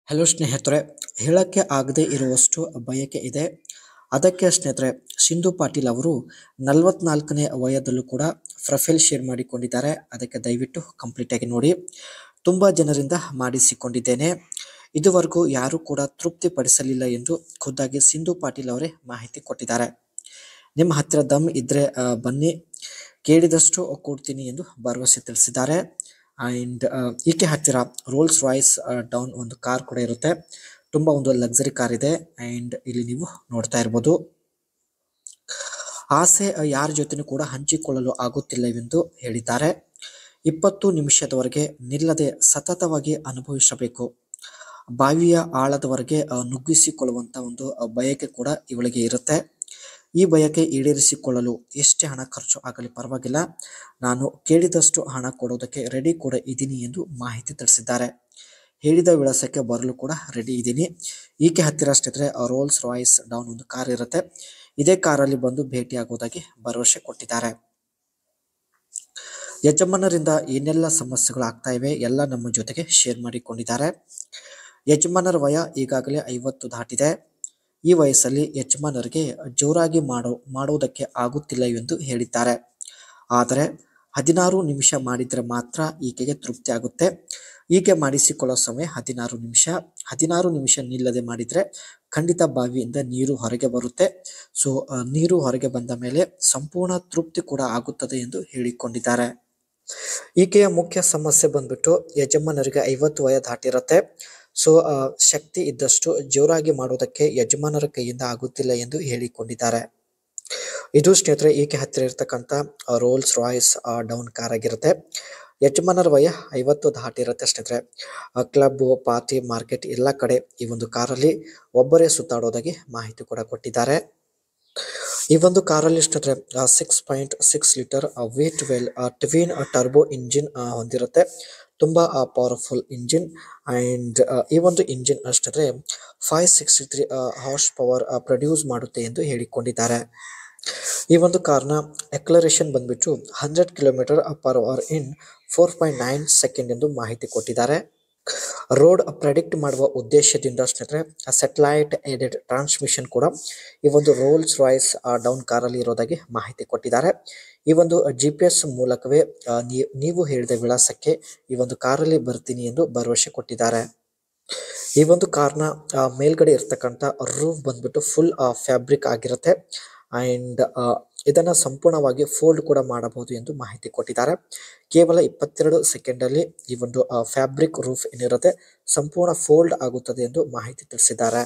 Hello ಸ್ನೇಹಿತರೆ, ಹೇಳಕ್ಕೆ ಆಗದೆ ಇರುವಷ್ಟು ಬಯಕೆ ಇದೆ. ಅದಕ್ಕೆ ಸ್ನೇಹಿತರೆ, ಸಿಂಧು ಪಾಟೀಲ್ ಅವರು 44ನೇ ವಯದಲ್ಲೂ ಕೂಡ ಪ್ರೊಫೈಲ್ ಶೇರ್ ಮಾಡಿಕೊಂಡಿದ್ದಾರೆ. ಅದಕ್ಕೆ ದಯವಿಟ್ಟು ಕಂಪ್ಲೀಟ್ ಆಗಿ ನೋಡಿ. ತುಂಬ ಜನರಿಂದ ಮಾಡಿಸಿಕೊಂಡಿದ್ದೇನೆ, ಇದುವರೆಗೂ ಯಾರು ಕೂಡ ತೃಪ್ತಿ ಪಡಿಸಲಿಲ್ಲ ಎಂದು ಖುದ್ದಾಗಿ ಸಿಂಧು ಪಾಟೀಲ್ ಅವರೇ ಮಾಹಿತಿ ಕೊಟ್ಟಿದ್ದಾರೆ. ನಿಮ್ಮ ಹತ್ತಿರ ದಮ್ ಇದ್ರೆ ಬನ್ನಿ, ಕೇಳಿದಷ್ಟು ಕೊಡ್ತೀನಿ ಎಂದು ಭರವಸೆ ತಿಳಿಸಿದ್ದಾರೆ. ಆ್ಯಂಡ್ ಈಕೆ ಹತ್ತಿರ ರೋಲ್ಸ್ ರಾಯ್ಸ್ ಡೌನ್ ಒಂದು ಕಾರ್ ಕೂಡ ಇರುತ್ತೆ. ತುಂಬ ಒಂದು ಲಕ್ಸರಿ ಕಾರ್ ಇದೆ. ಆ್ಯಂಡ್ ಇಲ್ಲಿ ನೀವು ನೋಡ್ತಾ ಇರ್ಬೋದು. ಆಸೆ ಯಾರ ಜೊತೆನೂ ಕೂಡ ಹಂಚಿಕೊಳ್ಳಲು ಆಗುತ್ತಿಲ್ಲವೆಂದು ಹೇಳಿದ್ದಾರೆ. 20 ನಿಮಿಷದವರೆಗೆ ನಿಲ್ಲದೆ ಸತತವಾಗಿ ಅನುಭವಿಸಬೇಕು. ಬಾವಿಯ ಆಳದವರೆಗೆ ನುಗ್ಗಿಸಿಕೊಳ್ಳುವಂಥ ಒಂದು ಬಯಕೆ ಕೂಡ ಇವಳಿಗೆ ಇರುತ್ತೆ. ಈ ಬಯಕೆ ಈಡೇರಿಸಿಕೊಳ್ಳಲು ಎಷ್ಟೇ ಹಣ ಖರ್ಚು ಆಗಲಿ ಪರವಾಗಿಲ್ಲ, ನಾನು ಕೇಳಿದಷ್ಟು ಹಣ ಕೊಡೋದಕ್ಕೆ ರೆಡಿ ಕೂಡ ಇದ್ದೀನಿ ಎಂದು ಮಾಹಿತಿ ತಿಳಿಸಿದ್ದಾರೆ. ಹೇಳಿದ ವಿಳಾಸಕ್ಕೆ ಬರಲು ಕೂಡ ರೆಡಿ ಇದ್ದೀನಿ. ಈಕೆ ಹತ್ತಿರ ಸ್ನೇಹಿತರೆ ರೋಲ್ಸ್ ರಾಯ್ಸ್ ಡೌನ್ ಒಂದು ಕಾರ್ ಇರುತ್ತೆ. ಇದೇ ಕಾರಲ್ಲಿ ಬಂದು ಭೇಟಿಯಾಗುವುದಾಗಿ ಭರವಸೆ ಕೊಟ್ಟಿದ್ದಾರೆ. ಯಜಮಾನರಿಂದ ಏನೆಲ್ಲ ಸಮಸ್ಯೆಗಳು ಆಗ್ತಾ ಇವೆ ಎಲ್ಲ ನಮ್ಮ ಜೊತೆಗೆ ಶೇರ್ ಮಾಡಿಕೊಂಡಿದ್ದಾರೆ. ಯಜಮಾನರ ವಯ ಈಗಾಗಲೇ 50 ದಾಟಿದೆ. ಈ ವಯಸ್ಸಲ್ಲಿ ಯಜಮಾನರಿಗೆ ಜೋರಾಗಿ ಮಾಡುವುದಕ್ಕೆ ಆಗುತ್ತಿಲ್ಲ ಎಂದು ಹೇಳಿದ್ದಾರೆ. ಆದರೆ 16 ನಿಮಿಷ ಮಾಡಿದರೆ ಮಾತ್ರ ಈಕೆಗೆ ತೃಪ್ತಿ ಆಗುತ್ತೆ. ಹೀಗೆ ಮಾಡಿಸಿಕೊಳ್ಳೋ ಸಮಯ 16 ನಿಮಿಷ. 16 ನಿಮಿಷ ನಿಲ್ಲದೆ ಮಾಡಿದರೆ ಖಂಡಿತ ಬಾವಿಯಿಂದ ನೀರು ಹೊರಗೆ ಬರುತ್ತೆ. ಸೊ ನೀರು ಹೊರಗೆ ಬಂದ ಮೇಲೆ ಸಂಪೂರ್ಣ ತೃಪ್ತಿ ಕೂಡ ಆಗುತ್ತದೆ ಎಂದು ಹೇಳಿಕೊಂಡಿದ್ದಾರೆ. ಈಕೆಯ ಮುಖ್ಯ ಸಮಸ್ಯೆ ಬಂದ್ಬಿಟ್ಟು ಯಜಮಾನರಿಗೆ 50 ವಯ ದಾಟಿರುತ್ತೆ. ಸೊ ಶಕ್ತಿ ಇದ್ದಷ್ಟು ಜೋರಾಗಿ ಮಾಡೋದಕ್ಕೆ ಯಜಮಾನರ ಕೈಯಿಂದ ಆಗುತ್ತಿಲ್ಲ ಎಂದು ಹೇಳಿಕೊಂಡಿದ್ದಾರೆ. ಇದು ಸ್ನೇಹಿತರೆ ಈಕೆ ಹತ್ತಿರ ಇರ್ತಕ್ಕಂಥ ರೋಲ್ಸ್ ರಾಯ್ಸ್ ಡೌನ್ ಕಾರ್ ಆಗಿರುತ್ತೆ. ಯಜಮಾನರ ವಯ 50 ದಾಟಿರುತ್ತೆ ಸ್ನೇಹಿತರೆ. ಕ್ಲಬ್, ಪಾರ್ಟಿ, ಮಾರ್ಕೆಟ್ ಎಲ್ಲ ಕಡೆ ಈ ಒಂದು ಕಾರಲ್ಲಿ ಒಬ್ಬರೇ ಸುತ್ತಾಡೋದಾಗಿ ಮಾಹಿತಿ ಕೂಡ ಕೊಟ್ಟಿದ್ದಾರೆ. ಈ ಒಂದು ಕಾರಲ್ಲಿ ಸ್ನೇಹಿತರೆ 6.6 litre V12 twin turbo engine ಹೊಂದಿರುತ್ತೆ. ತುಂಬ ಪವರ್ಫುಲ್ ಇಂಜಿನ್. ಆ್ಯಂಡ್ ಈ ಒಂದು ಇಂಜಿನ್ ಸ್ನೇಹಿತರೆ 563 ಹಾರ್ಸ್ ಪವರ್ ಪ್ರೊಡ್ಯೂಸ್ ಮಾಡುತ್ತೆ ಎಂದು ಹೇಳಿಕೊಂಡಿದ್ದಾರೆ. ಈ ಒಂದು ಕಾರ್ನ ಎಕ್ಲರೇಷನ್ ಬಂದ್ಬಿಟ್ಟು 100 km/h ಇನ್ 4.9 ಸೆಕೆಂಡ್ ಎಂದು ಮಾಹಿತಿ ಕೊಟ್ಟಿದ್ದಾರೆ. ರೋಡ್ ಪ್ರೆಡಿಕ್ಟ್ ಮಾಡುವ ಉದ್ದೇಶದಿಂದ ಸ್ನೇಹಿತರೆ ಸ್ಯಾಟಲೈಟ್ ಏಡೆಡ್ ಟ್ರಾನ್ಸ್ಮಿಷನ್ ಕೂಡ ಈ ಒಂದು ರೋಲ್ಸ್ ರಾಯ್ಸ್ ಡೌನ್ ಕಾರಲ್ಲಿ ಇರೋದಾಗಿ ಮಾಹಿತಿ ಕೊಟ್ಟಿದ್ದಾರೆ. ಈ ಒಂದು GPS ಮೂಲಕವೇ ನೀವು ಹೇಳಿದ ವಿಳಾಸಕ್ಕೆ ಈ ಒಂದು ಕಾರಲ್ಲಿ ಬರ್ತೀನಿ ಎಂದು ಭರವಸೆ ಕೊಟ್ಟಿದ್ದಾರೆ. ಈ ಒಂದು ಕಾರ್ನ ಮೇಲ್ಗಡೆ ಇರ್ತಕ್ಕಂಥ ರೂಫ್ ಬಂದ್ಬಿಟ್ಟು ಫುಲ್ ಫ್ಯಾಬ್ರಿಕ್ ಆಗಿರುತ್ತೆ. ಆ್ಯಂಡ್ ಇದನ್ನು ಸಂಪೂರ್ಣವಾಗಿ ಫೋಲ್ಡ್ ಕೂಡ ಮಾಡಬಹುದು ಎಂದು ಮಾಹಿತಿ ಕೊಟ್ಟಿದ್ದಾರೆ. ಕೇವಲ 22 ಸೆಕೆಂಡಲ್ಲಿ ಈ ಒಂದು ಫ್ಯಾಬ್ರಿಕ್ ರೂಫ್ ಏನಿರುತ್ತೆ ಸಂಪೂರ್ಣ ಫೋಲ್ಡ್ ಆಗುತ್ತದೆ ಎಂದು ಮಾಹಿತಿ ತಿಳಿಸಿದ್ದಾರೆ.